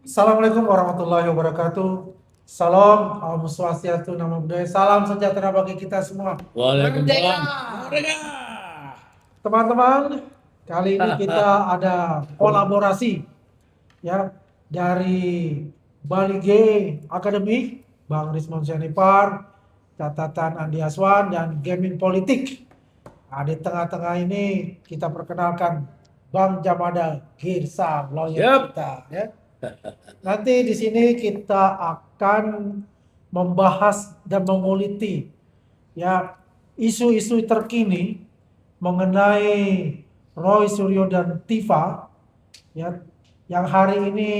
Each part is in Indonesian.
Assalamualaikum warahmatullahi wabarakatuh. Salam, Om Swastiastu, Namo Buddhaya. Salam sejahtera bagi kita semua. Waalaikumsalam. Merdeka! Teman-teman, kali ini kita ada kolaborasi ya dari Bali G Academy, Bang Rismon Sianipar, catatan Andi Aswan dan Gaming Politik. Nah, di tengah-tengah ini kita perkenalkan Bang Jamada Girsa, lawyer Yap. kita ya. Nanti di sini kita akan membahas dan menguliti ya isu-isu terkini mengenai Roy Suryo dan Tifa ya yang hari ini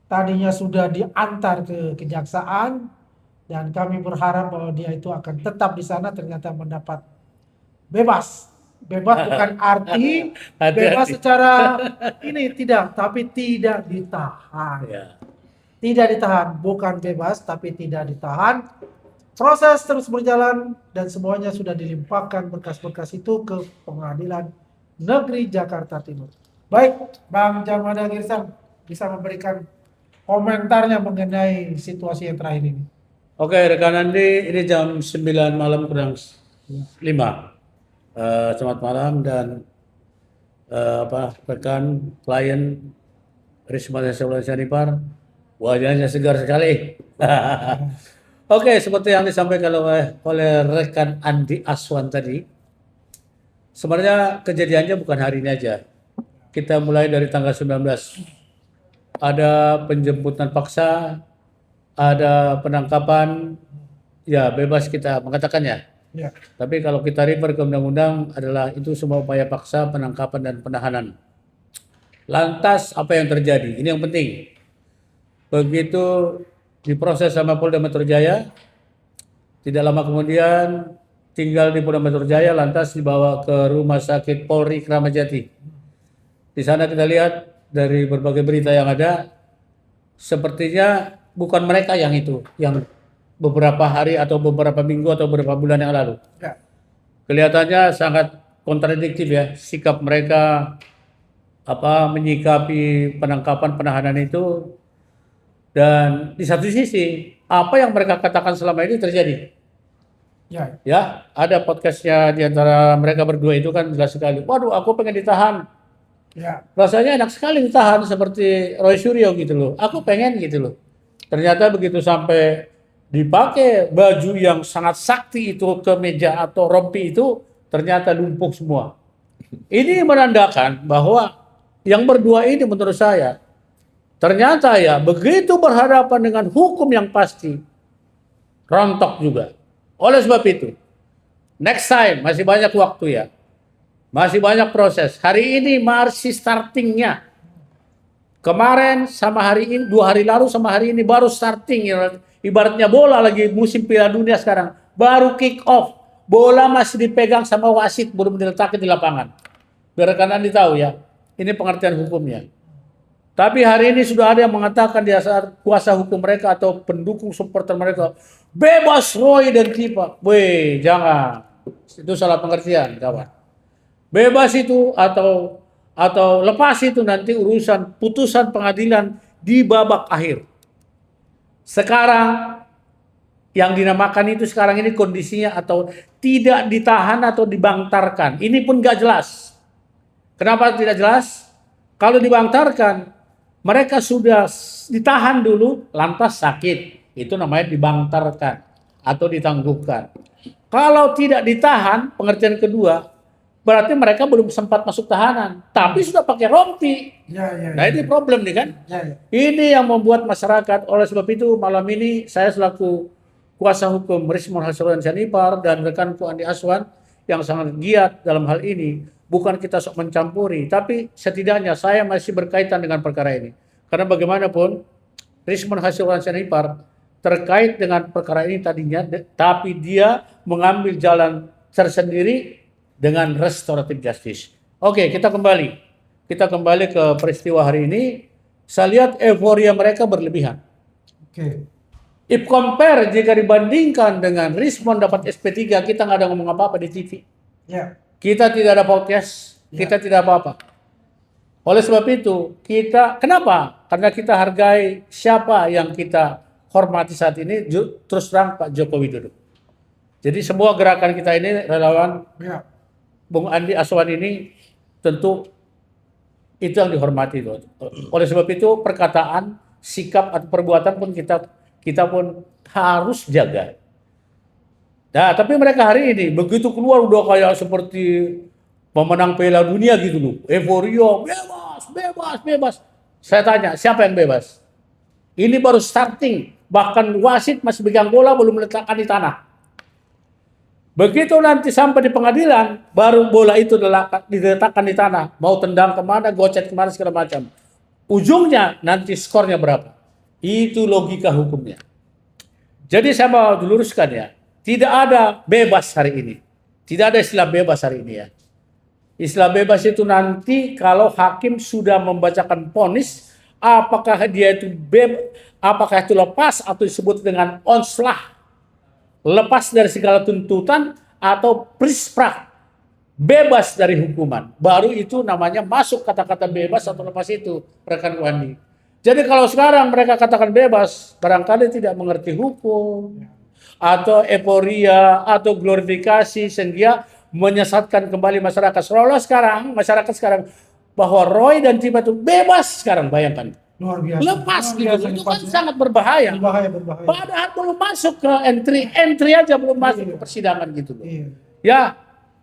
tadinya sudah diantar ke kejaksaan dan kami berharap bahwa dia itu akan tetap di sana, ternyata mendapat bebas. Bebas bukan arti bebas Hati-hati. secara ini tidak, tapi tidak ditahan. Ya. Tidak ditahan, bukan bebas tapi tidak ditahan. Proses terus berjalan dan semuanya sudah dilimpahkan berkas-berkas itu ke Pengadilan Negeri Jakarta Timur. Baik, Bang Jamada Girsang bisa memberikan komentarnya mengenai situasi yang terakhir ini. Oke, rekan Andi, ini jam 9 malam kurang 5. Selamat malam dan rekan klien Risma Sianipar, wajahnya segar sekali. Oke, seperti yang disampaikan oleh rekan Andi Aswan tadi, sebenarnya kejadiannya bukan hari ini aja. Kita mulai dari tanggal 19. Ada penjemputan paksa, ada penangkapan, ya bebas kita mengatakannya. Ya, Tapi kalau kita refer ke undang-undang adalah itu semua upaya paksa, penangkapan dan penahanan. Lantas apa yang terjadi? Ini yang penting. Begitu diproses sama Polda Metro Jaya, tidak lama kemudian tinggal di Polda Metro Jaya, lantas dibawa ke Rumah Sakit Polri Kramat Jati. Di sana kita lihat dari berbagai berita yang ada, sepertinya bukan mereka yang itu, yang beberapa hari atau beberapa minggu atau beberapa bulan yang lalu. ya, Kelihatannya sangat kontradiktif ya sikap mereka menyikapi penangkapan penahanan itu, dan di satu sisi apa yang mereka katakan selama ini terjadi. ya, Ya, ada podcastnya di antara mereka berdua itu kan jelas sekali. Waduh, aku pengen ditahan. ya, Rasanya enak sekali ditahan seperti Roy Suryo gitu loh. Aku pengen gitu loh. Ternyata begitu sampai dipakai baju yang sangat sakti itu ke meja atau rompi itu, ternyata lumpuh semua. Ini menandakan bahwa yang berdua ini menurut saya ternyata ya begitu berhadapan dengan hukum yang pasti rontok juga. Oleh sebab itu, next time masih banyak waktu ya. Masih banyak proses. Hari ini masih startingnya. Kemarin sama hari ini, 2 hari lalu sama hari ini baru starting. Ibaratnya bola lagi musim Piala Dunia sekarang. Baru kick off. Bola masih dipegang sama wasit, belum diletakkan di lapangan. Biar kalian tahu ya, ini pengertian hukumnya. Tapi hari ini sudah ada yang mengatakan di dasar kuasa hukum mereka atau pendukung supporter mereka, bebas Roy dan Tifa. Weh, jangan. Itu salah pengertian, kawan. Bebas itu atau lepas itu nanti urusan putusan pengadilan di babak akhir. Sekarang yang dinamakan itu sekarang ini kondisinya atau tidak ditahan atau dibangtarkan. Ini pun gak jelas. Kenapa tidak jelas? Kalau dibangtarkan, mereka sudah ditahan dulu, lantas sakit. Itu namanya dibangtarkan atau ditangguhkan. Kalau tidak ditahan, pengertian kedua, berarti mereka belum sempat masuk tahanan, tapi sudah pakai rompi. ya, ya, Nah ya, ini problem nih kan. ya, ya. Ini yang membuat masyarakat. Oleh sebab itu malam ini saya selaku kuasa hukum Rismon Sianipar dan rekanku Andi Aswan yang sangat giat dalam hal ini, bukan kita sok mencampuri, tapi setidaknya saya masih berkaitan dengan perkara ini. Karena bagaimanapun Rismon Sianipar terkait dengan perkara ini tadinya, tapi dia mengambil jalan tersendiri dengan restoratif justice. Oke, kita kembali. Kita kembali ke peristiwa hari ini. Saya lihat euforia mereka berlebihan. Oke. If compare jika dibandingkan dengan Rismon dapat SP3, kita nggak ada ngomong apa-apa di TV. Ya, Kita tidak ada podcast, Ya. kita tidak apa-apa. Oleh sebab itu, kenapa? Karena kita hargai siapa yang kita hormati saat ini, terus terang Pak Joko Widodo. Jadi semua gerakan kita ini, relawan Ya. Bung Andi Aswan ini, tentu itu yang dihormati. Oleh sebab itu, perkataan, sikap, atau perbuatan pun kita pun harus jaga. Nah, tapi mereka hari ini begitu keluar udah kayak seperti pemenang Piala Dunia gitu loh. Euforia, bebas, bebas, bebas. Saya tanya, siapa yang bebas? Ini baru starting. Bahkan wasit masih pegang bola belum meletakkan di tanah. Begitu nanti sampai di pengadilan, baru bola itu diletakkan di tanah. Mau tendang kemana, gocet kemana, segala macam. Ujungnya nanti skornya berapa. Itu logika hukumnya. Jadi saya mau diluruskan ya. Tidak ada bebas hari ini. Tidak ada istilah bebas hari ini ya. Istilah bebas itu nanti kalau hakim sudah membacakan vonis, apakah dia itu apakah itu lepas atau disebut dengan onslah, lepas dari segala tuntutan atau prisprak, bebas dari hukuman. Baru itu namanya masuk kata-kata bebas atau lepas itu, rekan Wandi. Jadi kalau sekarang mereka katakan bebas, barangkali tidak mengerti hukum, atau euforia, atau glorifikasi, sehingga menyesatkan kembali masyarakat. Seolah masyarakat sekarang bahwa Roy dan Tiba itu bebas sekarang, bayangkan. Luar biasa. Lepas Luar gitu, biasa, itu lepas kan ya. sangat berbahaya. Berbahaya. Padahal belum masuk ke entry aja belum masuk ke persidangan gitu loh. Iya. Ya,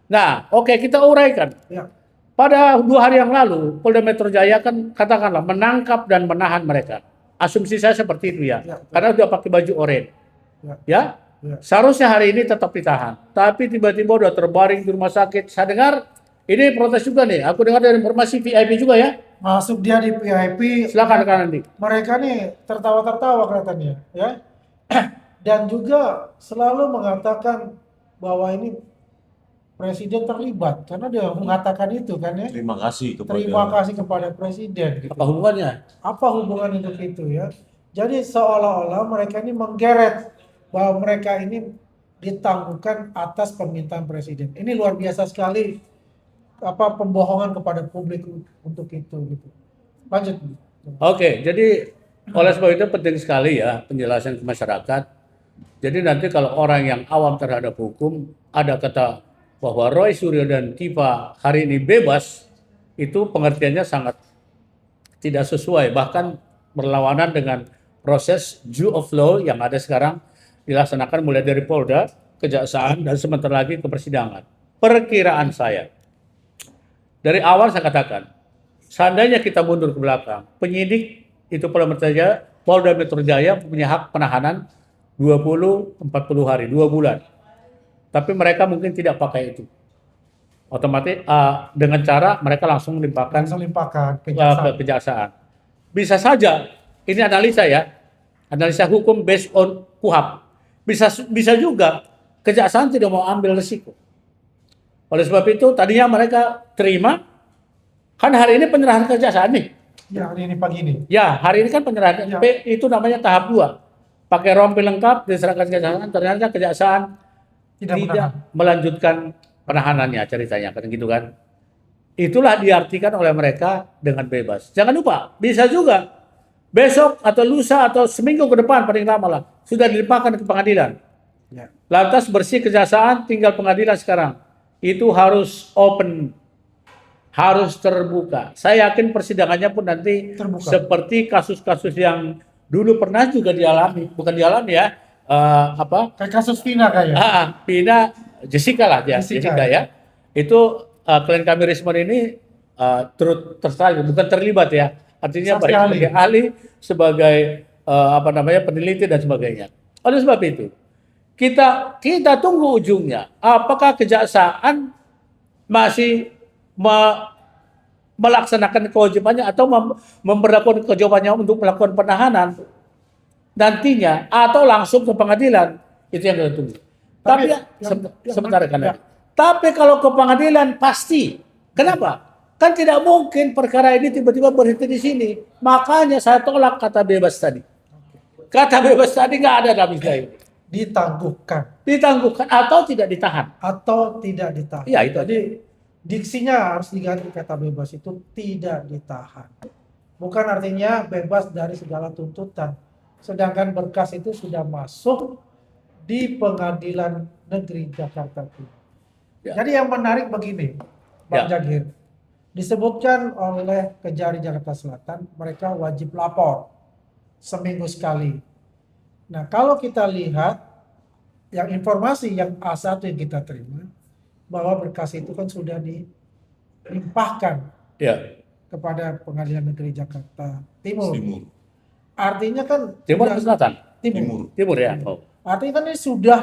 nah oke, kita uraikan. Ya. Pada 2 hari yang lalu, Polda Metro Jaya kan katakanlah menangkap dan menahan mereka. Asumsi saya seperti itu ya, Ya, karena udah pakai baju oranye. Ya. Ya, Ya. seharusnya hari ini tetap ditahan. Tapi tiba-tiba udah terbaring di rumah sakit. Saya dengar ini protes juga nih. Aku dengar dari informasi VIP juga ya. Masuk dia di VIP. Silakan rekan Andi. Mereka nih tertawa-tertawa kelihatannya, ya. Dan juga selalu mengatakan bahwa ini presiden terlibat karena dia mengatakan itu kan ya. Terima kasih kepada Terima kasih kepada presiden. Gitu. Apa hubungannya? Apa hubungan untuk itu ya? Jadi seolah-olah mereka ini menggeret bahwa mereka ini ditangguhkan atas permintaan presiden. Ini luar biasa sekali pembohongan kepada publik untuk itu gitu. Lanjut. Oke, jadi oleh sebab itu penting sekali ya penjelasan ke masyarakat. Jadi nanti kalau orang yang awam terhadap hukum ada kata bahwa Roy Suryo dan Tifa hari ini bebas, itu pengertiannya sangat tidak sesuai, bahkan berlawanan dengan proses due of law yang ada sekarang dilaksanakan mulai dari Polda, Kejaksaan, dan sebentar lagi ke persidangan. Perkiraan saya, dari awal saya katakan, seandainya kita mundur ke belakang, penyidik itu Polda Metro Jaya punya hak penahanan 20-40 hari, 2 bulan. Tapi mereka mungkin tidak pakai itu. Otomatis dengan cara mereka langsung melimpahkan ke kejaksaan. Bisa saja, ini analisa ya, analisa hukum based on KUHAP. Bisa juga kejaksaan tidak mau ambil risiko. Oleh sebab itu tadinya mereka terima, kan hari ini penyerahan kejaksaan nih. Ya, hari ini pagi ini. Ya, hari ini kan penyerahan Ya. itu namanya tahap 2. Pakai rompi lengkap diserahkan kejaksaan, ternyata kejaksaan tidak melanjutkan penahanannya, ceritanya kan gitu kan. Itulah diartikan oleh mereka dengan bebas. Jangan lupa, bisa juga besok atau lusa atau seminggu ke depan paling lama lah sudah dilimpahkan ke pengadilan. Ya. Lantas bersih kejaksaan, tinggal pengadilan sekarang. Itu harus open, harus terbuka. Saya yakin persidangannya pun nanti Terbuka. seperti kasus-kasus yang dulu pernah juga dialami, bukan dialami ya, Kayak kasus Vina kayak. Pina Jessica lah ya, Jessica ya. Itu klien kami Rismon ini turut terlibat, bukan terlibat ya. Artinya baik sebagai ahli, sebagai peneliti dan sebagainya. Oleh sebab itu, kita tunggu ujungnya. Apakah kejaksaan masih melaksanakan kewajibannya atau memperlakukan kewajibannya untuk melakukan penahanan nantinya atau langsung ke pengadilan, itu yang kita tunggu. Tapi sebentar kan. Tapi kalau ke pengadilan pasti. Kenapa? Kan tidak mungkin perkara ini tiba-tiba berhenti di sini. Makanya saya tolak kata bebas tadi. Kata bebas tadi nggak ada dalam istilah ini. Ditangguhkan Ditangguhkan atau tidak ditahan. atau tidak ditahan. Iya, itu Jadi diksinya harus diganti kata bebas itu tidak ditahan. Bukan artinya bebas dari segala tuntutan. Sedangkan berkas itu sudah masuk di Pengadilan Negeri Jakarta Timur. Ya. Jadi yang menarik begini, Bang Ya. Jagir, disebutkan oleh Kejari Jakarta Selatan, mereka wajib lapor seminggu sekali. Nah, kalau kita lihat yang informasi yang A1 yang kita terima, bahwa berkas itu kan sudah dilimpahkan Ya. kepada Pengadilan Negeri Jakarta Timur. Timur. Artinya kan Timur sudah atau selatan? Timur. Timur ya. Oh. Artinya kan ini sudah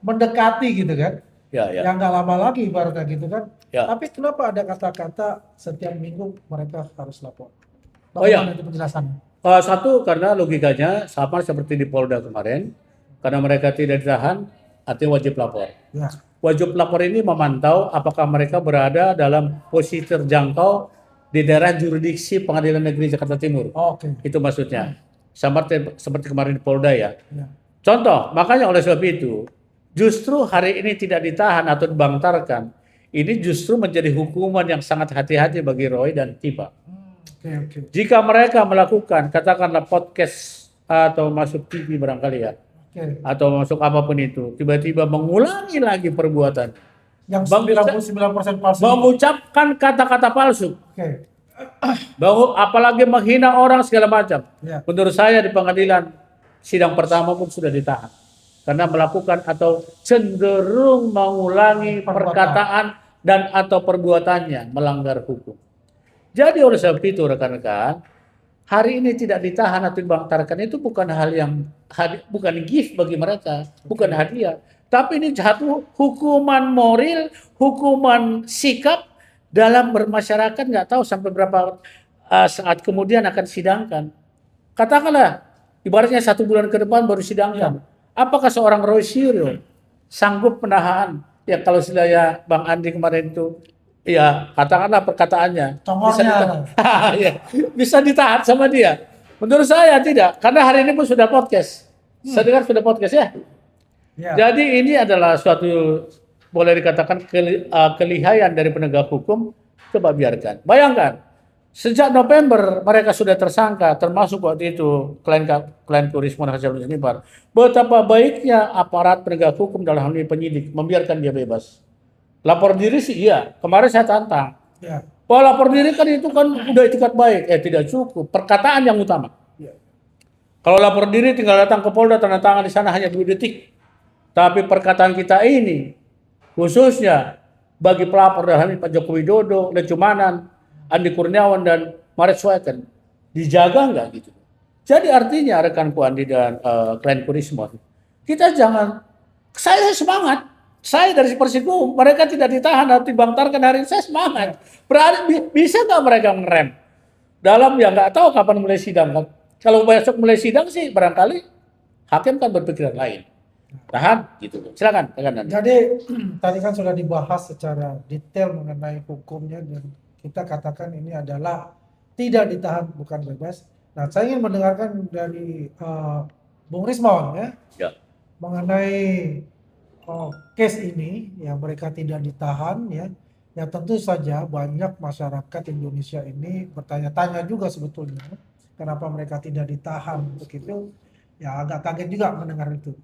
mendekati gitu kan. Ya, ya. Yang nggak lama lagi ibaratnya gitu kan. Ya. Tapi kenapa ada kata-kata setiap minggu mereka harus lapor? Oh, ya. Bagaimana itu penjelasannya? Satu, karena logikanya sama seperti di Polda kemarin, karena mereka tidak ditahan, artinya wajib lapor. Ya, Wajib lapor ini memantau apakah mereka berada dalam posisi terjangkau di daerah jurisdiksi Pengadilan Negeri Jakarta Timur. oke. Itu maksudnya. Seperti kemarin di Polda ya. Ya. Contoh, makanya oleh sebab itu, justru hari ini tidak ditahan atau dibangtarkan, ini justru menjadi hukuman yang sangat hati-hati bagi Roy dan Tiba. Oke. Jika mereka melakukan, katakanlah podcast atau masuk TV barangkali ya, Oke. atau masuk apapun itu, tiba-tiba mengulangi lagi perbuatan, Yang Bang, 99% palsu. mengucapkan kata-kata palsu, Oke. bahwa apalagi menghina orang segala macam. Ya. Menurut saya di pengadilan sidang pertama pun sudah ditahan karena melakukan atau cenderung mengulangi perkataan dan atau perbuatannya melanggar hukum. Jadi oleh sebab itu rekan-rekan, hari ini tidak ditahan atau dibangtarkan itu bukan hal yang bukan gift bagi mereka, bukan hadiah, tapi ini satu hukuman moral, hukuman sikap dalam bermasyarakat, nggak tahu sampai berapa saat kemudian akan sidangkan. Katakanlah ibaratnya 1 bulan ke depan baru sidangkan. Apakah seorang Roy Suryo sanggup menahan? Ya kalau istilahnya Bang Andi kemarin itu, ya katakanlah perkataannya Congornya. ya, bisa ditahan sama dia. Menurut saya tidak, karena hari ini pun sudah podcast. Saya dengar sudah podcast ya. Ya. Jadi ini adalah suatu boleh dikatakan kelihayan dari penegak hukum. Coba biarkan. Bayangkan, sejak November mereka sudah tersangka, termasuk waktu itu klien Rismon Hasil Nipar. Betapa baiknya aparat penegak hukum dalam hal ini penyidik membiarkan dia bebas. Lapor diri sih iya, kemarin saya tantang. Ya. Kalau lapor diri kan itu kan udah itikat baik, tidak cukup. Perkataan yang utama. Ya. Kalau lapor diri tinggal datang ke Polda, tanda tangan di sana hanya 2 detik. Tapi perkataan kita ini, khususnya bagi pelapor dalam ini Pak Joko Widodo, Lecumanan, Andi Kurniawan dan Maret Swaeten, dijaga nggak gitu? Jadi artinya rekanku Andi dan klienku Rismon, kita jangan, saya semangat. Saya dari Persiku, mereka tidak ditahan atau dibangtarkan hari ini, saya semangat. Berarti bisa nggak mereka ngerem? Dalam ya nggak tahu kapan mulai sidang kan. Kalau besok mulai sidang sih barangkali hakim kan berpikiran lain. Tahan gitu. Silakan. Jadi tadi kan sudah dibahas secara detail mengenai hukumnya dan kita katakan ini adalah tidak ditahan bukan bebas. Nah, saya ingin mendengarkan dari Bung Rismon ya, Ya. mengenai case ini yang mereka tidak ditahan ya. Ya tentu saja banyak masyarakat Indonesia ini bertanya-tanya juga sebetulnya kenapa mereka tidak ditahan begitu. Ya agak kaget juga mendengar itu.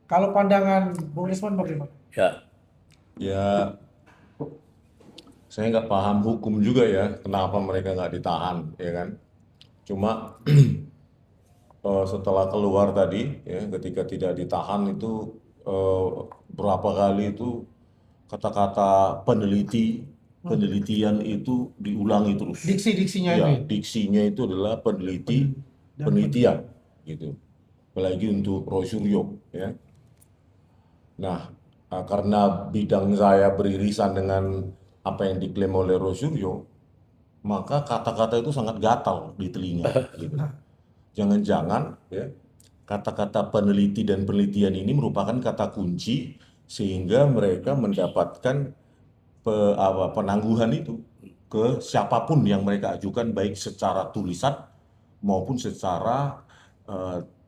Kalau pandangan Bung Rismon bagaimana? Ya. Ya, saya nggak paham hukum juga ya, kenapa mereka nggak ditahan, ya kan? Cuma setelah keluar tadi, ya, ketika tidak ditahan itu berapa kali itu kata-kata penelitian itu diulangi terus. Diksi-diksinya Ya, ini. diksinya itu adalah penelitian, gitu. Apalagi untuk Roy Suryo, ya. Nah, karena bidang saya beririsan dengan apa yang diklaim oleh Roy Suryo, maka kata-kata itu sangat gatal di telinga. Gitu. Jangan-jangan ya, kata-kata peneliti dan penelitian ini merupakan kata kunci sehingga mereka mendapatkan penangguhan itu ke siapapun yang mereka ajukan, baik secara tulisan maupun secara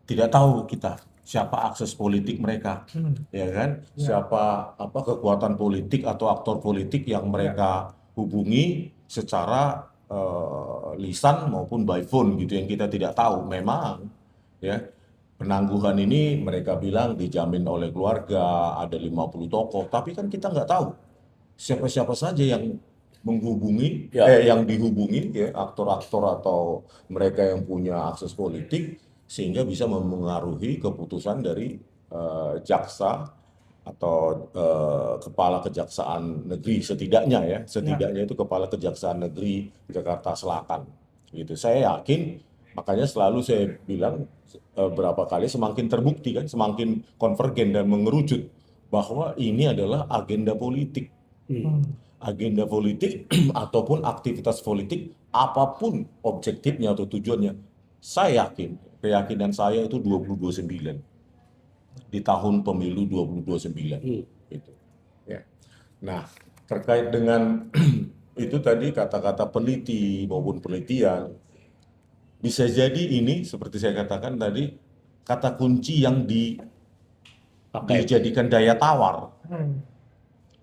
tidak tahu kita siapa akses politik mereka, ya kan? Siapa kekuatan politik atau aktor politik yang mereka hubungi secara lisan maupun by phone gitu yang kita tidak tahu. Memang ya penangguhan ini mereka bilang dijamin oleh keluarga, ada 50 tokoh, tapi kan kita nggak tahu siapa-siapa saja yang menghubungi, Ya. yang dihubungi ya, aktor-aktor atau mereka yang punya akses politik sehingga bisa memengaruhi keputusan dari jaksa atau kepala kejaksaan negeri setidaknya itu kepala kejaksaan negeri Jakarta Selatan gitu. Saya yakin, makanya selalu saya bilang berapa kali semakin terbukti kan, semakin konvergen dan mengerucut bahwa ini adalah agenda politik. Agenda politik ataupun aktivitas politik apapun objektifnya atau tujuannya, saya yakin, keyakinan saya itu 2029 di tahun pemilu 2029 gitu. Ya. Nah, terkait dengan itu tadi kata-kata peneliti maupun penelitian, bisa jadi ini seperti saya katakan tadi kata kunci yang dijadikan daya tawar.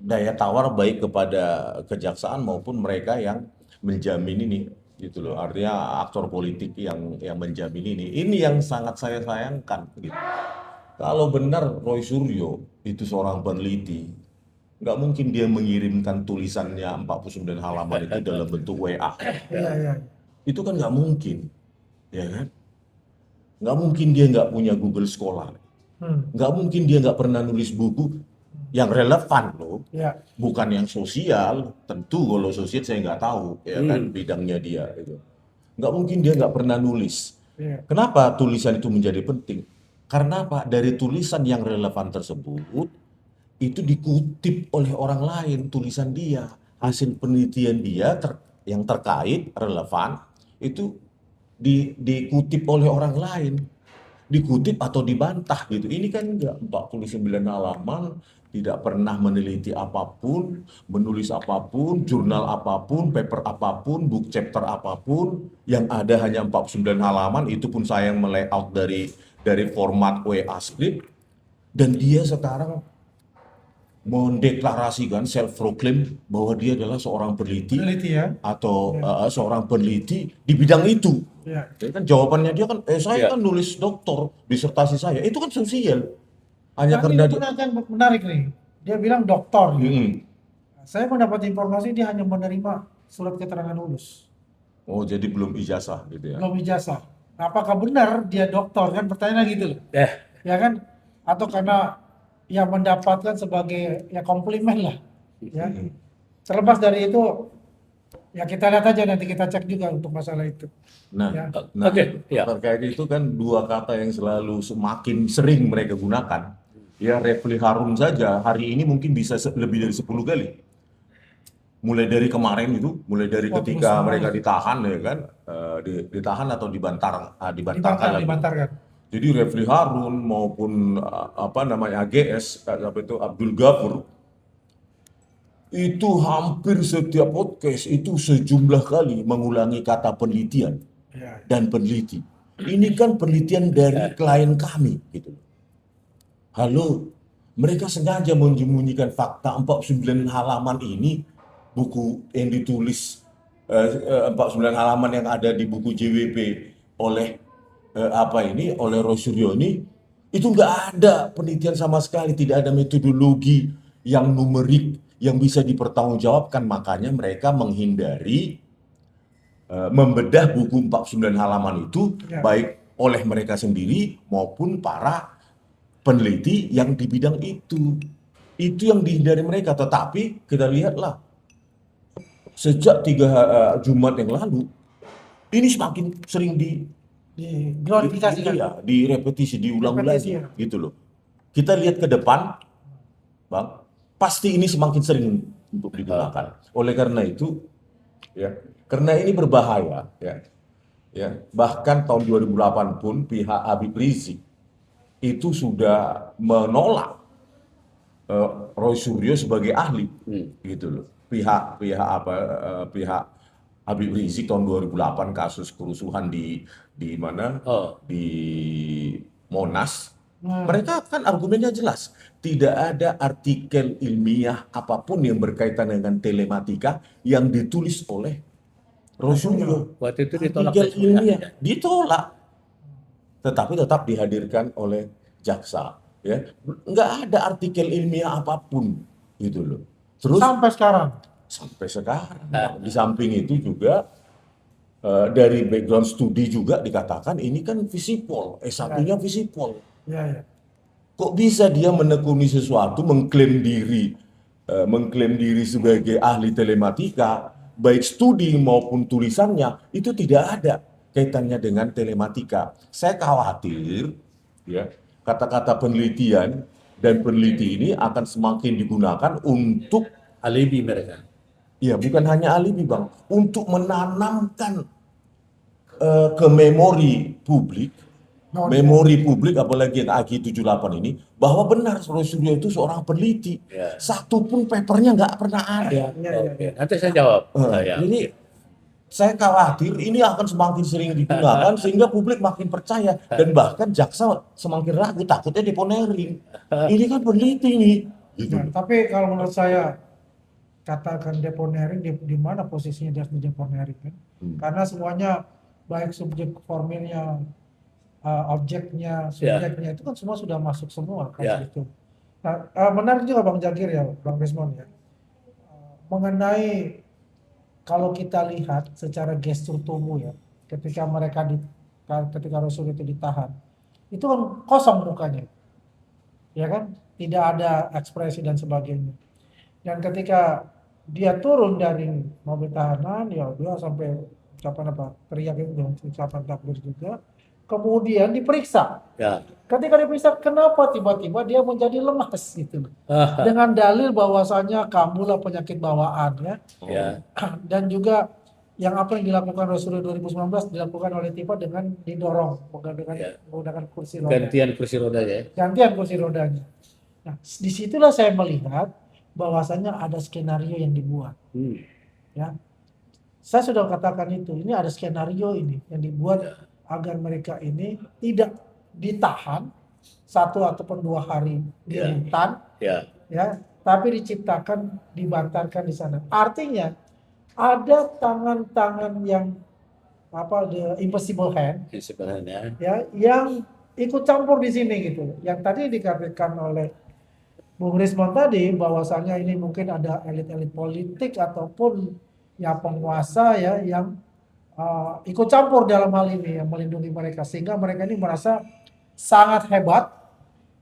Daya tawar baik kepada kejaksaan maupun mereka yang menjamin ini gitu loh. Artinya aktor politik yang menjamin ini. Ini yang sangat saya sayangkan gitu. Kalau benar Roy Suryo itu seorang peneliti, nggak mungkin dia mengirimkan tulisannya 49 halaman itu dalam bentuk WA. Iya. Itu kan nggak mungkin, ya kan? Nggak mungkin dia nggak punya Google Scholar. Nggak mungkin dia nggak pernah nulis buku yang relevan loh. Iya. Bukan yang sosial. Tentu kalau sosial saya nggak tahu, ya kan, bidangnya dia. Gitu. Nggak mungkin dia nggak pernah nulis. Iya. Kenapa tulisan itu menjadi penting? Karena apa? Dari tulisan yang relevan tersebut, itu dikutip oleh orang lain, tulisan dia, hasil penelitian dia yang terkait, relevan, itu dikutip oleh orang lain. Dikutip atau dibantah gitu. Ini kan enggak 49 halaman, tidak pernah meneliti apapun, menulis apapun, jurnal apapun, paper apapun, book chapter apapun, yang ada hanya 49 halaman, itu pun saya yang melayout dari format WA script, dan dia sekarang mendeklarasikan self-proclaim bahwa dia adalah seorang peneliti ya. atau seorang peneliti di bidang itu. Ya. Ya kan jawabannya dia kan, saya Ya. kan nulis doktor, disertasi saya, itu kan sosial. Hanya Tapi karena dia kan menarik nih. Dia bilang doktor. Mm-mm. Saya mendapat informasi dia hanya menerima surat keterangan lulus. Oh, jadi belum ijazah gitu ya. Belum ijazah. Nah, apakah benar dia doktor? Kan pertanyaan gitu loh. Ya kan? Atau karena yang mendapatkan sebagai ya komplimen lah. Ya. Terlepas dari itu, ya kita lihat aja, nanti kita cek juga untuk masalah itu. Nah, Ya. Oke, ya. terkait itu kan dua kata yang selalu semakin sering mereka gunakan. Ya, Refli Harun saja hari ini mungkin bisa lebih dari 10 kali. Mulai dari kemarin itu, mulai dari Wah, ketika terus mereka banget. ditahan ya kan, ditahan atau dibantarkan lagi. Dibantarkan. Jadi Refli Harun maupun AGS, apa itu Abdul Ghafur, itu hampir setiap podcast itu sejumlah kali mengulangi kata penelitian Ya. dan peneliti. Ini kan penelitian dari klien kami gitu. Halo, mereka sengaja menyembunyikan fakta 49 halaman ini, buku yang ditulis 49 halaman yang ada di buku JWP oleh oleh Roy Suryo ini, itu nggak ada penelitian sama sekali, tidak ada metodologi yang numerik yang bisa dipertanggungjawabkan. Makanya mereka menghindari membedah buku 49 halaman itu, Ya. baik oleh mereka sendiri maupun para peneliti yang di bidang itu. Itu yang dihindari mereka. Tetapi kita lihatlah, sejak 3 Jumat yang lalu, ini semakin sering Diglorifikasikan. direpetisi, diulang Repetisi, lagi, ya. gitu loh. Kita lihat ke depan, Bang, pasti ini semakin sering untuk digunakan. Oleh karena itu, ya, karena ini berbahaya, ya. Bahkan tahun 2008 pun pihak Habib Rizik itu sudah menolak Roy Suryo sebagai ahli, gitu loh. Pihak Habib Rizik tahun 2008 kasus kerusuhan di mana? Oh. Di Monas, Mereka kan argumennya jelas. Tidak ada artikel ilmiah apapun yang berkaitan dengan telematika yang ditulis oleh Rosuryo. Waktu itu ditolak Artikel resmi. ilmiah ditolak, tetapi tetap dihadirkan oleh jaksa. Ya, nggak ada artikel ilmiah apapun, gitu loh. Terus Sampai sekarang. sampai sekarang, di samping itu juga dari background studi juga dikatakan ini kan visipol, S1-nya visipol. Ya. Kok bisa dia menekuni sesuatu, mengklaim diri sebagai ahli telematika, baik studi maupun tulisannya itu tidak ada kaitannya dengan telematika. Saya khawatir, ya, kata-kata penelitian dan peneliti ini akan semakin digunakan untuk, Alibi mereka. ya bukan hanya alibi Bang, untuk menanamkan ke memori publik apalagi yang AG78 ini, bahwa benar Rosuryo itu seorang peneliti. Ya. Satu pun papernya nggak pernah ada. Oke, nanti saya jawab. Ya. Jadi saya khawatir ini akan semakin sering digunakan sehingga publik makin percaya dan bahkan jaksa semakin ragu, takutnya deponering. Ini kan peneliti nih. Gitu. Nah, tapi kalau menurut saya katakan deponering di mana posisinya dia di deponering kan? Karena semuanya baik subjek formilnya, objeknya, subjeknya itu kan semua sudah masuk semua kan itu. Nah, menarik juga Bang Jagir ya, Bang Desmond ya. Mengenai kalau kita lihat secara gestur tubuh ya, ketika Rosul itu ditahan, itu kan kosong mukanya, ya kan, tidak ada ekspresi dan sebagainya. Dan ketika dia turun dari mobil tahanan, ya dia sampai ucapan apa, teriak itu, ucapan takbir juga. Kemudian diperiksa. Ya. Ketika diperiksa, kenapa tiba-tiba dia menjadi lemas gitu? Dengan dalil bahwasanya kamulah penyakit bawaan ya. Ya. Dan juga yang apa yang dilakukan Rasulullah 2019 dilakukan oleh Tifa dengan didorong menggunakan kursi roda. Gantian kursi roda ya. Gantian kursi rodanya. Nah, disitulah saya melihat bahwasanya ada skenario yang dibuat. Ya, saya sudah katakan itu. Ini ada skenario ini yang dibuat agar mereka ini tidak ditahan 1 ataupun 2 hari di hutan, ya, tapi diciptakan, dibantarkan di sana. Artinya ada tangan-tangan yang the invisible hand, ya, yang ikut campur di sini gitu. Yang tadi dikatakan oleh Bung Rismon tadi bahwasanya ini mungkin ada elit-elit politik ataupun ya penguasa ya yang ikut campur dalam hal ini yang melindungi mereka sehingga mereka ini merasa sangat hebat,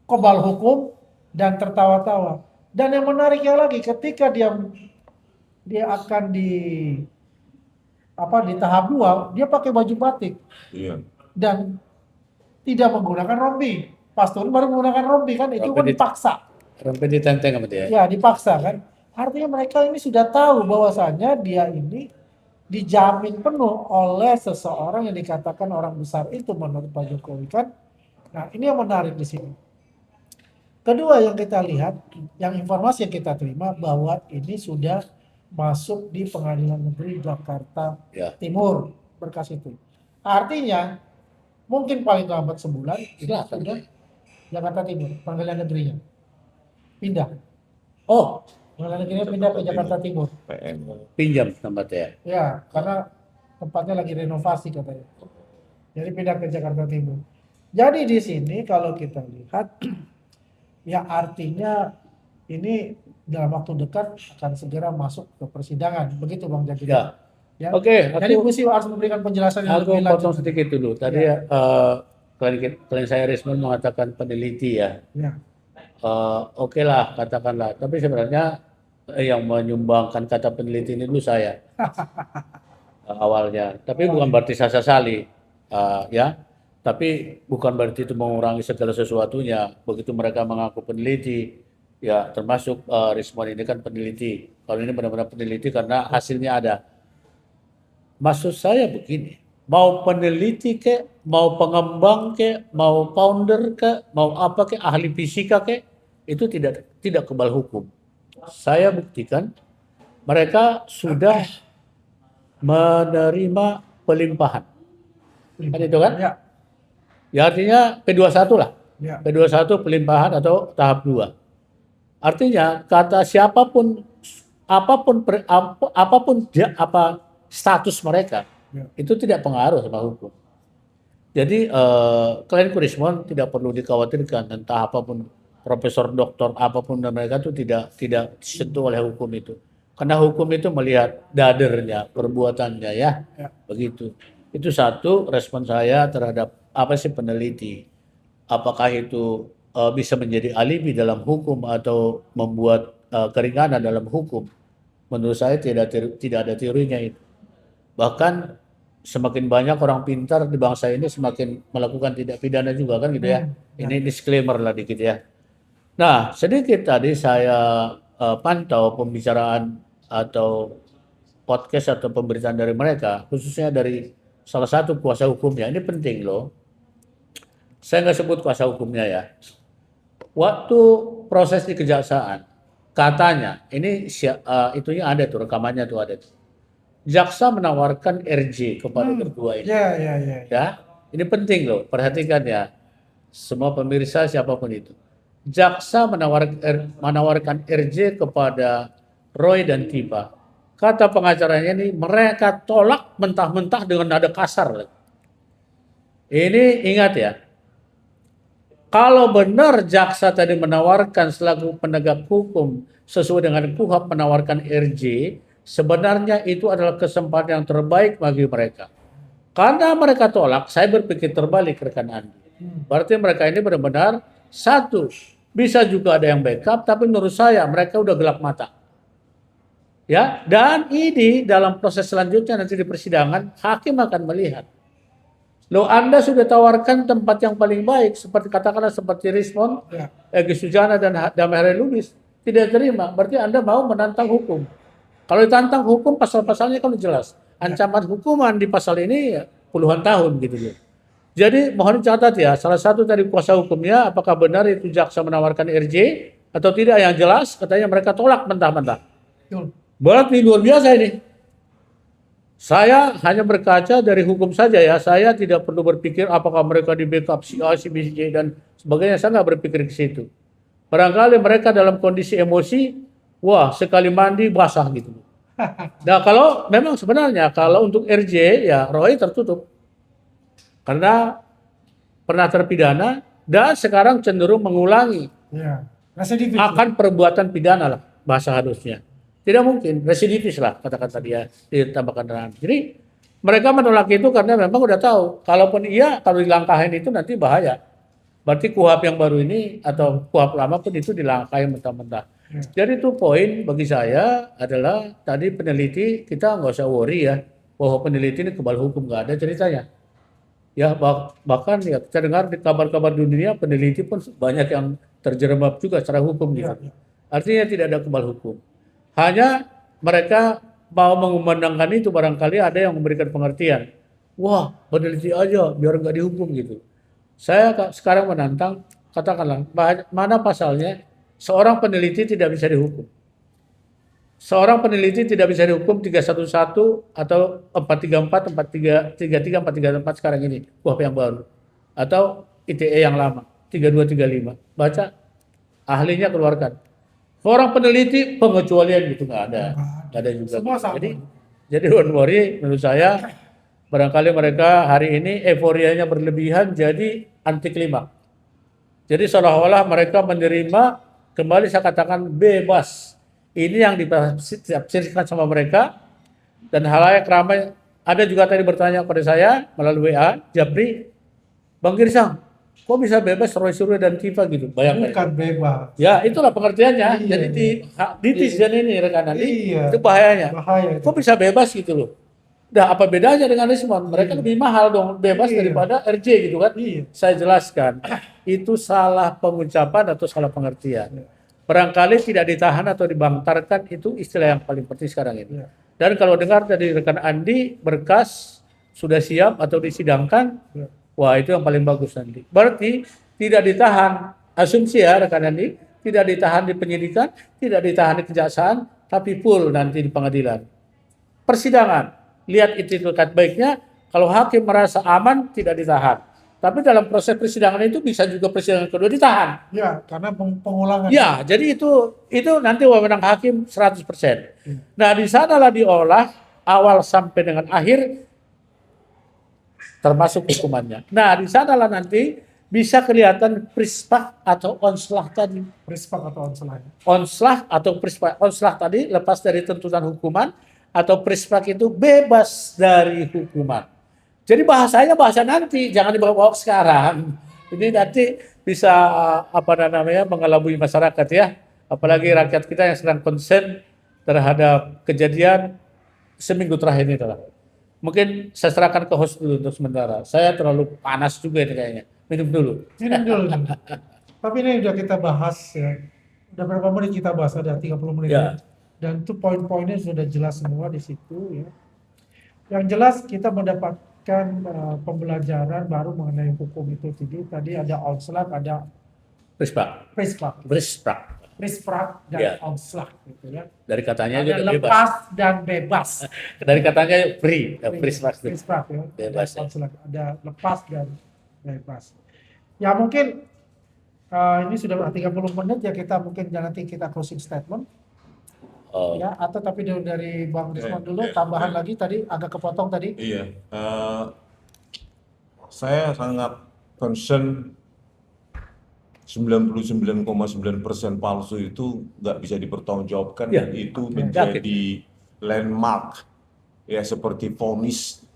kebal hukum dan tertawa-tawa. Dan yang menariknya lagi ketika dia akan di tahap 2, dia pakai baju batik. Iya. Dan tidak menggunakan rompi. Pastor baru menggunakan rompi kan, itu kan dipaksa. Rompi ditenteng sama dia. Ya, dipaksa kan. Artinya mereka ini sudah tahu bahwasanya dia ini dijamin penuh oleh seseorang yang dikatakan orang besar itu menurut Pak Jokowi kan. Nah, ini yang menarik di sini. Kedua yang kita lihat, yang informasi yang kita terima bahwa ini sudah masuk di Pengadilan Negeri Jakarta Timur berkas itu. Artinya mungkin paling lambat sebulan itu sudah Jakarta Timur, Pengadilan Negerinya pindah. Pengadilan Negerinya pindah ke Jakarta Timur. Pinjam tempatnya. Ya, karena tempatnya lagi renovasi katanya. Jadi pindah ke Jakarta Timur. Jadi di sini kalau kita lihat, ya artinya ini dalam waktu dekat akan segera masuk ke persidangan. Begitu Bang Jaki. Ya. Oke. Jadi mesti harus memberikan penjelasan yang lebih lanjut. Aku potong sedikit dulu. Tadi klien saya Rismon mengatakan peneliti ya. Oke lah, katakanlah. Tapi sebenarnya yang menyumbangkan kata peneliti ini dulu saya awalnya. Tapi bukan berarti saya sesali, ya. Tapi bukan berarti itu mengurangi segala sesuatunya. Begitu mereka mengaku peneliti, ya termasuk Rismon ini kan peneliti. Kalau ini benar-benar peneliti karena hasilnya ada. Maksud saya begini, mau peneliti ke, mau pengembang ke, mau founder ke, mau apa ke, ahli fisika ke, itu tidak kebal hukum. Saya buktikan mereka sudah menerima pelimpahan. Kan itu kan? Ya. Ya artinya P21 lah. Ya. P21 pelimpahan atau tahap 2. Artinya kata siapapun, apapun status mereka, Ya. itu tidak pengaruh sama hukum. Jadi klien Kurismon tidak perlu dikhawatirkan, entah apapun profesor doktor apapun dan mereka itu tidak disentuh oleh hukum itu. Karena hukum itu melihat dadernya, perbuatannya ya, Ya. begitu. Itu satu respon saya terhadap apa sih peneliti. Apakah itu bisa menjadi alibi dalam hukum atau membuat keringanan dalam hukum? Menurut saya tidak ada teorinya itu. Bahkan semakin banyak orang pintar di bangsa ini semakin melakukan tindak pidana juga kan gitu ya. Ini disclaimer lah dikit ya. Nah, sedikit tadi saya pantau pembicaraan atau podcast atau pemberitaan dari mereka, khususnya dari salah satu kuasa hukumnya. Ini penting loh. Saya nggak sebut kuasa hukumnya ya. Waktu proses di kejaksaan, katanya ini itunya ada tuh, rekamannya tuh ada tuh. Jaksa menawarkan RJ kepada berdua ini. Ya, ya, ya. Ya, ini penting loh, perhatikan ya. Semua pemirsa siapapun itu. Jaksa menawarkan RJ kepada Roy dan Tiba. Kata pengacaranya ini, mereka tolak mentah-mentah dengan nada kasar. Ini ingat ya, kalau benar jaksa tadi menawarkan selaku penegak hukum sesuai dengan KUHP menawarkan RJ, sebenarnya itu adalah kesempatan yang terbaik bagi mereka. Karena mereka tolak, saya berpikir terbalik rekan Andi. Berarti mereka ini benar-benar satu, bisa juga ada yang backup, tapi menurut saya mereka udah gelap mata. Ya, dan ini dalam proses selanjutnya nanti di persidangan hakim akan melihat. Loh, Anda sudah tawarkan tempat yang paling baik, seperti katakanlah seperti Rismon, Ya. Egy Sujana dan Damai Lubis, tidak terima. Berarti Anda mau menantang hukum. Kalau ditantang hukum, pasal-pasalnya kan jelas. Ancaman hukuman di pasal ini ya, puluhan tahun gitu loh. Jadi mohon dicatat ya, salah satu dari kuasa hukumnya, apakah benar itu jaksa menawarkan RJ atau tidak, yang jelas katanya mereka tolak mentah-mentah. Betul. Berarti luar biasa ini. Saya hanya berkaca dari hukum saja ya. Saya tidak perlu berpikir apakah mereka di backup si A, si B, si J dan sebagainya. Saya nggak berpikir ke situ. Barangkali mereka dalam kondisi emosi, wah sekali mandi basah gitu. Nah kalau memang sebenarnya kalau untuk RJ ya Roy tertutup. Karena pernah terpidana dan sekarang cenderung mengulangi Ya. Residivis. akan perbuatan pidana lah bahasa harusnya. Tidak mungkin, residivis lah kata-kata dia ditambahkan dengan. Jadi mereka menolak itu karena memang udah tahu, kalaupun iya, kalau dilangkahin itu nanti bahaya. Berarti KUHP yang baru ini atau KUHP lama pun itu dilangkahin mentah-mentah. Jadi itu poin bagi saya adalah tadi peneliti kita nggak usah worry ya bahwa peneliti ini kebal hukum, nggak ada ceritanya. Ya bahkan ya kita dengar di kabar-kabar dunia peneliti pun banyak yang terjerembab juga secara hukum gitu. Artinya tidak ada kebal hukum. Hanya mereka mau mengumandangkan itu, barangkali ada yang memberikan pengertian. Wah, peneliti aja biar nggak dihukum gitu. Saya sekarang menantang, katakanlah mana pasalnya seorang peneliti tidak bisa dihukum. Seorang peneliti tidak bisa dihukum 311 atau 434, 433, 434 sekarang ini, KUHP yang baru. Atau ITE yang lama, 3235. Baca, ahlinya keluarkan. Seorang peneliti pengecualian gitu nggak ada juga. Semua sama. Jadi don't worry, menurut saya barangkali mereka hari ini euforianya berlebihan jadi anti klimaks. Jadi seolah-olah mereka menerima, kembali saya katakan bebas. Ini yang ditafsirkan sama mereka dan halayak ramai. Ada juga tadi bertanya kepada saya melalui WA, Japri, Bang Girsang, kok bisa bebas Roy Suryo dan Tifa gitu? Bayangkan. Bukan bebas. Ya itulah pengertiannya. Iya, Jadi di netizen ini rekanan Iya. itu bahayanya. Bahaya itu. Kok bisa bebas gitu loh? Dah apa bedanya dengan Rismon? Mereka lebih mahal dong bebas Iya. daripada RJ gitu kan? Iya. Saya jelaskan. Itu salah pengucapan atau salah pengertian. Barangkali tidak ditahan atau dibangtarkan, itu istilah yang paling penting sekarang ini. Iya. Dan kalau dengar dari rekan Andi, berkas sudah siap atau disidangkan, Iya. wah itu yang paling bagus nanti. Berarti tidak ditahan, asumsi ya rekan Andi, tidak ditahan di penyidikan, tidak ditahan di kejaksaan, tapi full nanti di pengadilan. Persidangan, lihat itikat baiknya, kalau hakim merasa aman, tidak ditahan. Tapi dalam proses persidangan itu bisa juga persidangan kedua ditahan. Ya, karena pengulangan. Ya, jadi itu nanti wewenang hakim 100%. Nah, di sanalah diolah awal sampai dengan akhir termasuk hukumannya. Nah, di sanalah nanti bisa kelihatan prispak atau onslah tadi. Prispak atau onselah. Onslah atau prispak. Onslah tadi lepas dari tuntutan hukuman atau prispak itu bebas dari hukuman. Jadi bahasanya bahasa nanti, jangan dibawa sekarang. Ini nanti bisa mengelabui masyarakat ya. Apalagi rakyat kita yang sedang concern terhadap kejadian seminggu terakhir ini adalah. Mungkin saya serahkan ke host dulu untuk sementara. Saya terlalu panas juga ini kayaknya. Minum dulu. Minum dulu. Tapi ini udah kita bahas ya. Udah berapa menit kita bahas? Ada 30 menit. Ya. Dan itu poin-poinnya sudah jelas semua di situ ya. Yang jelas kita mendapatkan pembelajaran baru mengenai hukum itu tadi ada onslaught, ada Prispak. prisprak dan Ya. onslaught gitu ya. Dari katanya Ada juga bebas. lepas dan bebas. Dari katanya free. Prispak. Prisprak ya. Bebas, Ada ya. onslaught, ada lepas dan bebas. Ya mungkin ini sudah 30 menit ya, kita mungkin nanti kita closing statement. Oh. Ya, atau tapi dari Bang Risman dulu ya. tambahan lagi tadi agak kepotong tadi. Iya, saya sangat concern 99,9% palsu itu nggak bisa dipertanggungjawabkan Ya. dan itu Ya. menjadi landmark ya, seperti vonis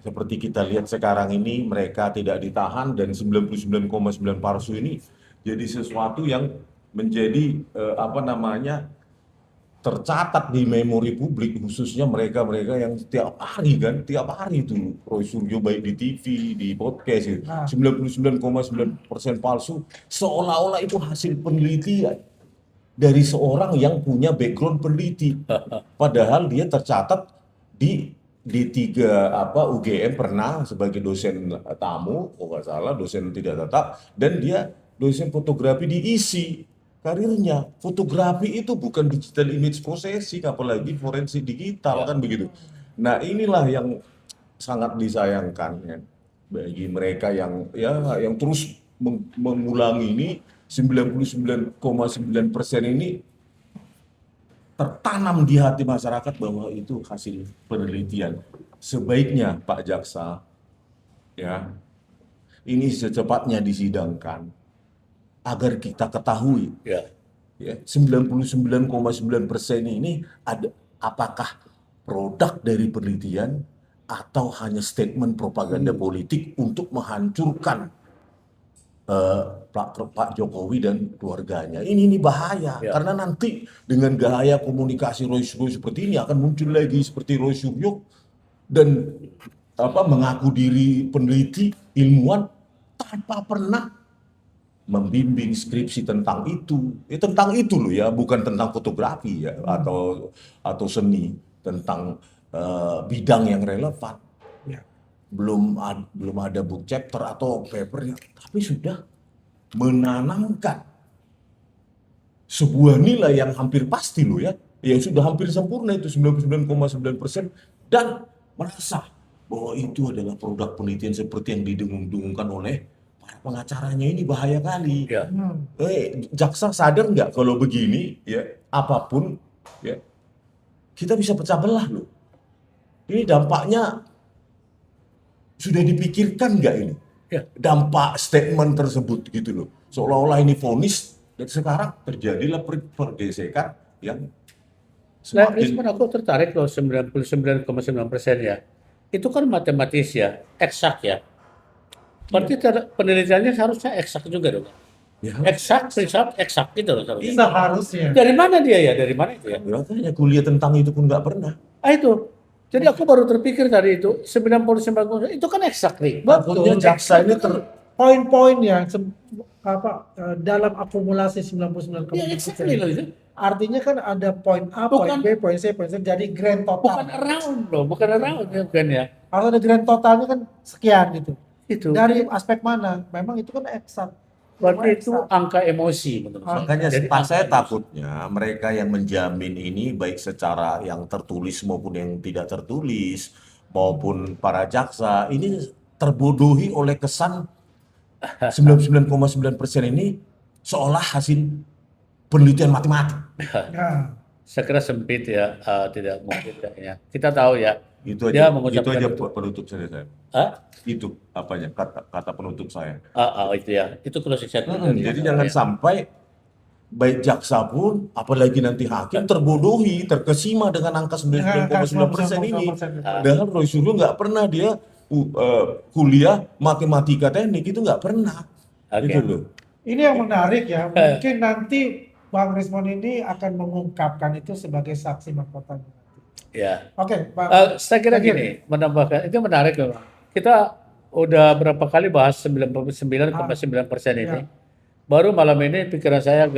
seperti kita lihat sekarang ini, mereka tidak ditahan dan 99,9 palsu ini jadi sesuatu yang menjadi tercatat di memori publik, khususnya mereka-mereka yang tiap hari itu Roy Suryo baik di TV, di podcast itu. Nah. 99,9% palsu, seolah-olah itu hasil penelitian dari seorang yang punya background peneliti. Padahal dia tercatat di tiga UGM pernah sebagai dosen tamu, kalau nggak salah dosen tidak tetap, dan dia dosen fotografi di ISI. Karirnya fotografi itu bukan digital image processing, apalagi forensik digital kan begitu. Nah inilah yang sangat disayangkan ya, bagi mereka yang terus mengulangi ini. 99,9% ini tertanam di hati masyarakat bahwa itu hasil penelitian. Sebaiknya Pak Jaksa ya ini secepatnya disidangkan agar kita ketahui Ya. 99,9% ini apakah produk dari penelitian atau hanya statement propaganda politik untuk menghancurkan Pak Jokowi dan keluarganya. Ini bahaya Ya. karena nanti dengan gaya komunikasi Roy Suryo seperti ini akan muncul lagi seperti Roy Suryo dan mengaku diri peneliti, ilmuwan tanpa pernah membimbing skripsi tentang itu. Tentang itu loh ya, bukan tentang fotografi ya atau seni, tentang bidang yang relevan. Ya. Belum ada book chapter atau papernya, tapi sudah menanamkan sebuah nilai yang hampir pasti loh ya, yang sudah hampir sempurna itu 99,9% dan merasa bahwa itu adalah produk penelitian seperti yang didengung-dengungkan oleh para pengacaranya. Ini bahaya kali. Ya. Jaksa sadar nggak kalau begini ya, apapun ya kita bisa pecah belah loh. Ini dampaknya sudah dipikirkan nggak ini? Ya. Dampak statement tersebut gitu loh. Seolah-olah ini vonis dan sekarang terjadilah pergesekan yang Nah, semakin Risman, aku tertarik loh 99,9% ya. Itu kan matematis ya, eksak ya. Berarti penelitiannya seharusnya eksak juga dong. ya, Eksak, prinsip eksak gitu loh seharusnya. Seharusnya. Dari mana dia ya? Dari mana itu ya? makanya kuliah tentang itu pun nggak pernah. Itu. Jadi aku baru terpikir tadi itu 99% itu kan eksak nih. Takutnya jaksa ini Poin-poin yang dalam akumulasi 99,9%. Ya eksak nih loh itu. Artinya kan ada poin A, Bukan- poin B, poin C, poin C, jadi grand Bukan total. around loh, bukan around ya, bukan ya. Kalau ada grand totalnya kan sekian gitu. Itu. Dari aspek mana? Memang itu kan eksak. Berarti itu angka emosi menurut saya. Makanya Jadi Pak, angka saya emosi. takutnya mereka yang menjamin ini baik secara yang tertulis maupun yang tidak tertulis maupun para jaksa ini terbodohi oleh kesan 99,9% ini seolah hasil penelitian matematik. Ya, Saya kira sempit ya, tidak mungkin kayaknya. Kita tahu ya, Itu dia aja, mengucapkan itu. penutup saya. Ah, Itu apanya kata penutup saya. itu ya, itu closing statement dari Jadi saya. jangan sampai baik jaksa pun, apalagi nanti hakim terbodohi, terkesima dengan angka dengan angka 99,9% ini. 99% itu. Padahal Roy Suryo nggak pernah dia kuliah matematika teknik, itu nggak pernah. Oke. Itu loh. Ini yang menarik ya, mungkin nanti Bang Rismon ini akan mengungkapkan itu sebagai saksi mahkotanya. Ya. Oke, Bang. Saya kira Terakhir. gini, menambahkan itu menarik memang. Kita udah berapa kali bahas 99,9% ini. Ya. Baru malam ini pikiran saya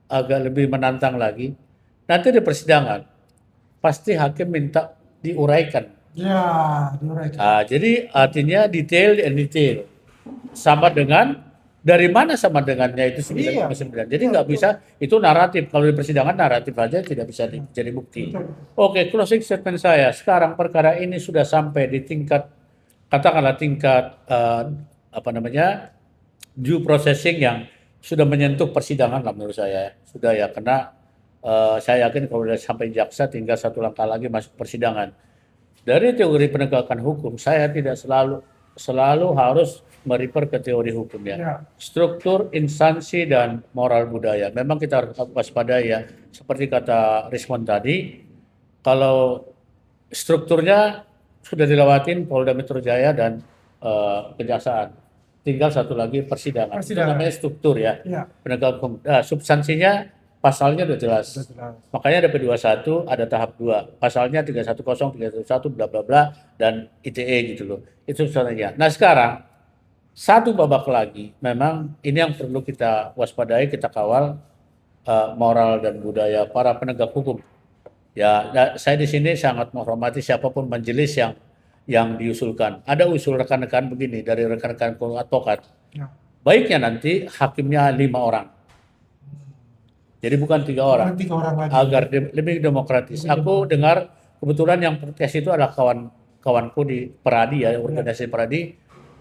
agak lebih menantang lagi. Nanti di persidangan pasti hakim minta diuraikan. Ya, diuraikan. Jadi artinya detail and detail. Sama dengan dari mana sama dengannya itu 9,9. Jadi nggak bisa itu naratif. Kalau di persidangan naratif aja tidak bisa jadi bukti. Betul. Oke, closing statement saya. Sekarang perkara ini sudah sampai di tingkat katakanlah tingkat due processing yang sudah menyentuh persidangan lah menurut saya. Sudah ya, karena saya yakin kalau sudah sampai jaksa tinggal satu langkah lagi masuk persidangan. Dari teori penegakan hukum, saya tidak selalu harus merefer ke teori hukumnya. Ya. Struktur, instansi, dan moral budaya. Memang kita harus waspadai ya. Seperti kata Rismon tadi, kalau strukturnya sudah dilewatin Polda Metro Jaya dan Kejaksaan. Tinggal satu lagi persidangan. Itu namanya struktur ya. Ya. Penegakan hukum. Substansinya pasalnya sudah jelas. Sudah jelas. Makanya ada P21, ada tahap 2. Pasalnya 310, 311, bla bla bla, dan ITE gitu loh. Itu substansinya. Nah sekarang, satu babak lagi, memang ini yang perlu kita waspadai, kita kawal moral dan budaya para penegak hukum. Ya, saya di sini sangat menghormati siapapun majelis yang diusulkan. Ada usul rekan-rekan begini dari rekan-rekan advokat. Ya. Baiknya nanti hakimnya 5 orang. Jadi bukan 3 orang. Bukan 3 orang lagi. Agar lebih demokratis. Aku dengar kebetulan yang protes itu adalah kawanku di Peradi ya, organisasi Peradi.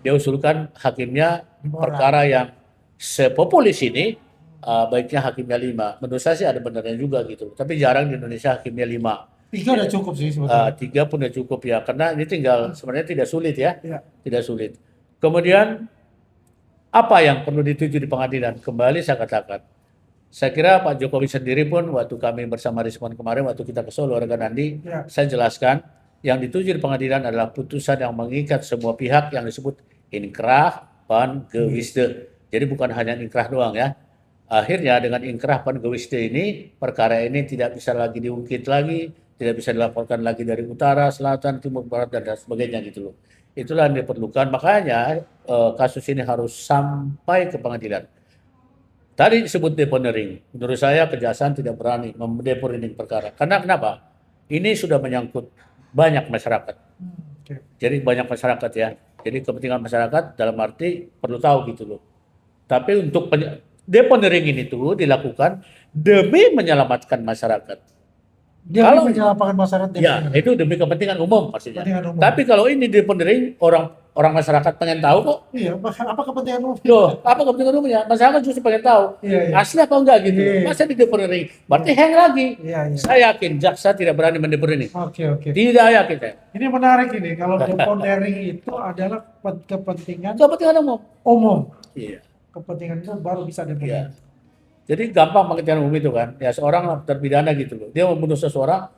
Dia usulkan hakimnya perkara yang sepopulis ini, baiknya hakimnya 5. Menurut saya sih ada benarnya juga gitu. Tapi jarang di Indonesia hakimnya 5. 3 udah cukup sih sebetulnya. 3 pun udah cukup ya. Karena ini tinggal sebenarnya tidak sulit ya. Ya. Tidak sulit. Kemudian apa yang perlu dituju di pengadilan? Kembali saya katakan. Saya kira Pak Jokowi sendiri pun waktu kami bersama Rismon kemarin, waktu kita ke Solo, Rekan Andi, Ya. saya jelaskan yang dituju di pengadilan adalah putusan yang mengikat semua pihak yang disebut inkrah pan gewisde. Jadi bukan hanya inkrah doang ya. Akhirnya dengan inkrah pan gewisde ini, perkara ini tidak bisa lagi diungkit lagi, tidak bisa dilaporkan lagi dari utara, selatan, timur, barat, dan sebagainya gitu loh. Itulah yang diperlukan. Makanya kasus ini harus sampai ke pengadilan. Tadi disebut deponering. Menurut saya kejaksaan tidak berani mendeponering perkara. Karena kenapa? Ini sudah menyangkut banyak masyarakat. Oke. Jadi banyak masyarakat ya. Jadi kepentingan masyarakat dalam arti perlu tahu gitu loh. Tapi untuk deponering ini tuh dilakukan demi menyelamatkan masyarakat. Dia Kalau- menyelamatkan masyarakat. Ya, itu demi kepentingan umum maksudnya. Kepentingan umum. Tapi kalau ini deponering orang masyarakat pengen tahu kok. Iya, apa kepentingan umum? Loh, apa kepentingan umumnya? Masyarakat justru pengen tahu. Iya, iya. Asli apa enggak gitu. Iya. Masa di deponering? Berarti hang lagi. Iya, iya. Saya yakin jaksa tidak berani mendeponering. Oke, oke. Tidak yakin saya. Ini menarik ini. Kalau deponering itu adalah kepentingan Kepentingan umum. umum. Iya. Kepentingan umum baru bisa Iya. deponering. Jadi gampang pengertian umum itu kan. Ya seorang terpidana gitu loh. Dia membunuh seseorang.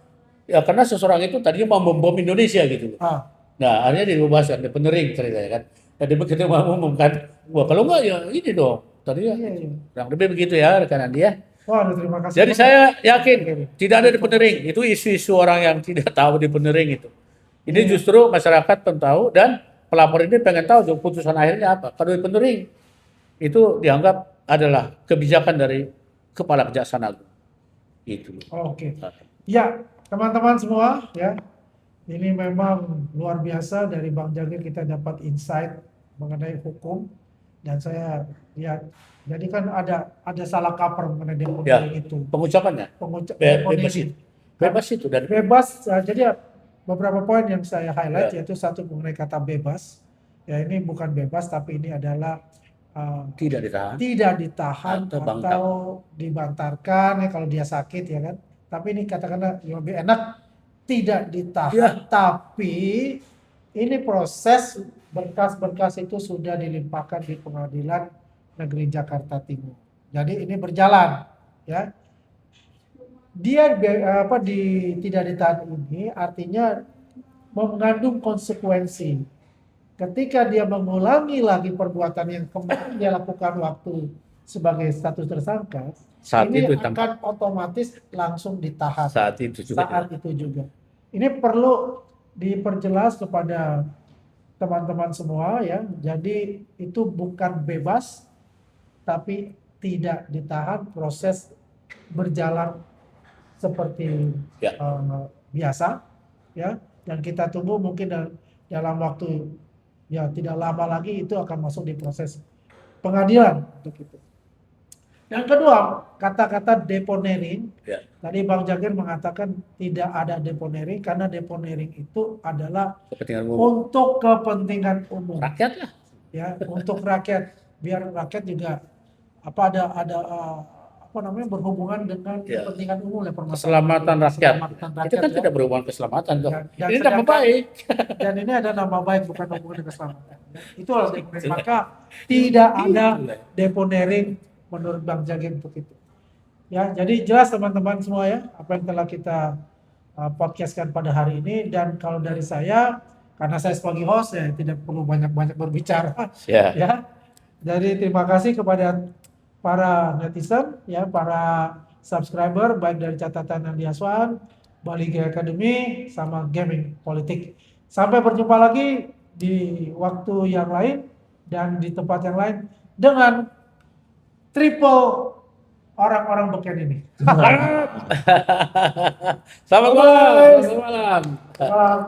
Ya karena seseorang itu tadinya mau membom Indonesia gitu loh. Ah, Nah akhirnya dibebaskan. Deponering ceritanya kan. Ya kepentingan umum kan. Wah kalau enggak ya ini dong. Tadinya iya, iya. kurang lebih begitu ya rekan Andi ya. Waduh, terima kasih. Jadi saya yakin tidak ada deponering. Itu isu-isu orang yang tidak tahu deponering itu. Ini justru masyarakat pengen tahu dan pelapor ini pengen tahu putusan akhirnya apa. Kalau deponering itu dianggap adalah kebijakan dari Kepala Kejaksaan Agung. Itu. Oke. Ya, teman-teman semua ya. Ini memang luar biasa dari Bang Jagir kita dapat insight mengenai hukum dan saya lihat jadi kan ada salah kaprah mengenai deponering itu. Pengucapannya bebas itu. Bebas itu dan Bebas, jadi beberapa poin yang saya highlight yaitu satu mengenai kata bebas. Ya ini bukan bebas, tapi ini adalah Tidak ditahan. tidak ditahan Atau bangkang. atau dibantarkan ya kalau dia sakit ya kan. Tapi ini katakanlah lebih enak tidak ditahan, tapi ini proses berkas-berkas itu sudah dilimpahkan di Pengadilan Negeri Jakarta Timur. Jadi ini berjalan ya. Dia tidak ditahan ini artinya mengandung konsekuensi. Ketika dia mengulangi lagi perbuatan yang kemarin dia lakukan waktu sebagai status tersangka, Saat ini itu akan ditangkap. otomatis langsung ditahan Saat itu juga. saat itu juga. Ini perlu diperjelas kepada teman-teman semua ya. Jadi itu bukan bebas, tapi tidak ditahan, proses berjalan seperti Ya. biasa ya. Dan kita tunggu mungkin dalam waktu ya tidak lama lagi itu akan masuk di proses pengadilan untuk itu. Yang kedua, kata-kata deponering. Ya. Tadi Bang Jagir mengatakan tidak ada deponering karena deponering itu adalah Kepentingan umum. untuk kepentingan umum. Rakyat lah. Ya, untuk rakyat, biar rakyat juga berhubungan dengan Ya. kepentingan umum ya, Keselamatan rakyat. Keselamatan Itu kan ya. tidak berhubungan keselamatan toh. Dan Ini nama sedangkan- baik. Dan ini ada nama baik bukan hubungan dengan keselamatan. Itu adalah deponering. Maka tidak ada deponering menurut Bang Jagir untuk itu. Ya, jadi jelas teman-teman semua ya apa yang telah kita podcastkan pada hari ini. Dan kalau dari saya, karena saya sebagai host ya tidak perlu banyak-banyak berbicara. Ya. Ya, jadi terima kasih kepada para netizen ya, para subscriber baik dari Catatan Andi Aswan, Bali G Academy, sama Gaming Politik. Sampai berjumpa lagi di waktu yang lain dan di tempat yang lain dengan triple orang-orang beken ini. Selamat malam. Selamat malam. Salam.